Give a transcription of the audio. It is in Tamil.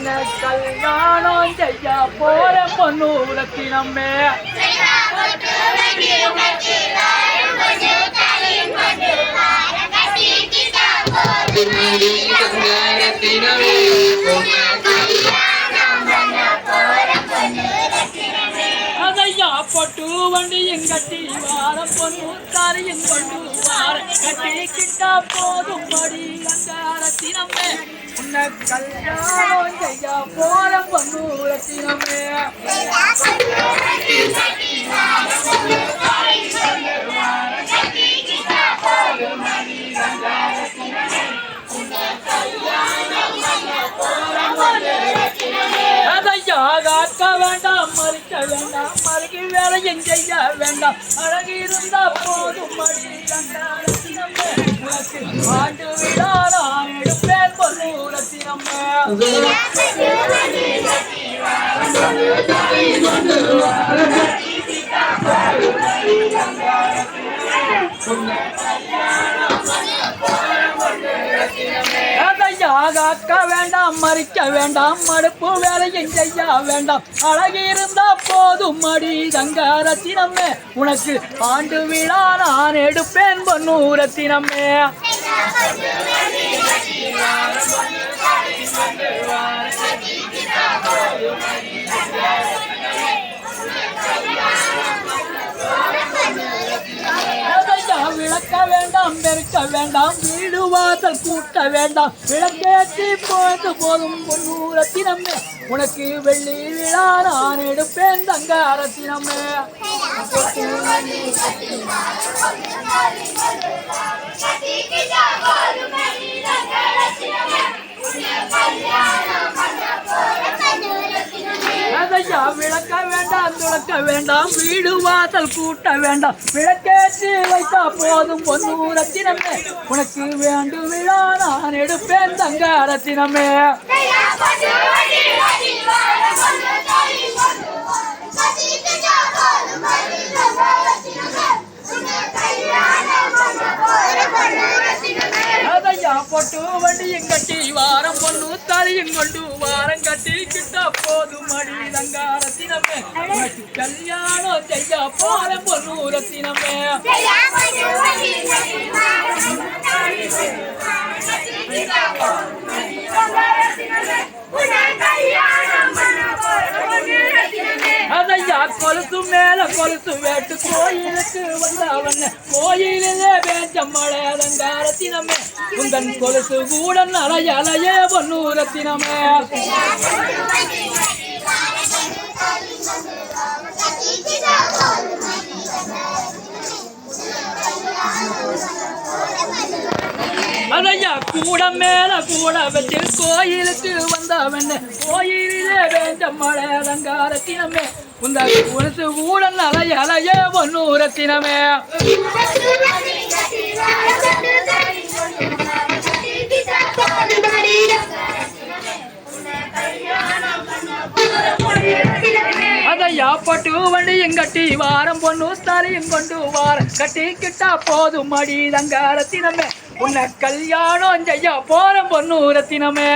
உன்னை கல்யாணம் செய்ய போற பொண்ணு ரத்தினமே அதையா பொட்டு வண்டியும் கட்டி வார பொண்ணு தாரையும் கொண்டு வார கட்டிக்கிட்டா போதும் படி அந்த ரத்தினமே உன்னை கல்யாணம் செய்ய போற பொண்ணு ரத்தினமே காக்க வேண்டாம் மறிக்க வேண்டாம் மறுக்கி வேலையும் செய்ய வேண்டாம் அழகு இருந்தா போதும் மடி ரத்தினமே உனக்கு ஆண்டு விழா நான் எடுப்பேன் பொண்ணு ரத்தினமே காக்க வேண்டாம் மறிக்க வேண்டாம் மடுப்பு வேலையும் செய்ய வேண்டாம் அழகி இருந்தா போதும் மடி தங்க ரத்தினமே உனக்கு ஆண்டு விழா நான் எடுப்பேன் பொண்ணு ரத்தினமே விளக்க வேண்டாம் பெருக்க வேண்டாம் வீடு வாசல் கூட்ட வேண்டாம் விளக்கேற்றி போது போதும் பொண்ணு ரத்தினமே உனக்கு வெள்ளி விழா நான் எடுப்பேன் தங்க ரத்தினமே அதையா விளக்க வேண்டாம் துளக்க வேண்டாம் வீடு வாசல் கூட்ட வேண்டாம் விளக்கேற்றி வைத்தா போதும் பொண்ணு ரத்தினமே உனக்கு வேண்டு விழா நான் எடுப்பேன் தங்க ரத்தினமே அதையா பொட்டு வண்டியும் கட்டி வாரம் பொண்ணு தாலியும் கொண்டு வாரம் கட்டி கிட்ட போதும் மடி தங்க ரத்தினமே உனக்கு கல்யாணம் செய்ய போற பொண்ணு ரத்தினமே அதையா கொலுசு மேல கொலுசு வேட்டு கோயிலுக்கு வந்தவன கோயிலே வேஞ்ச மழை தங்க ரத்தினமே உந்தன் கொலுசு கூட அலைய அலைய பொண்ணு ரத்தினமே அதையா கூட மேல கூட வச்சு கோயிலுக்கு வந்தவன் கோயிலே வேஞ்ச மழை தங்க ரத்தினமே உந்த கொலுசு கூட அலைய அலைய பொண்ணு ரத்தினமே அதையா பட்டு வண்டியும் கட்டி வாரம் பொண்ணு தாலியும் கொண்டு வார கட்டி கிட்டா போதும் மடி தங்க ரத்தினமே உன்னை கல்யாணம் செய்ய போற பொண்ணு ரத்தினமே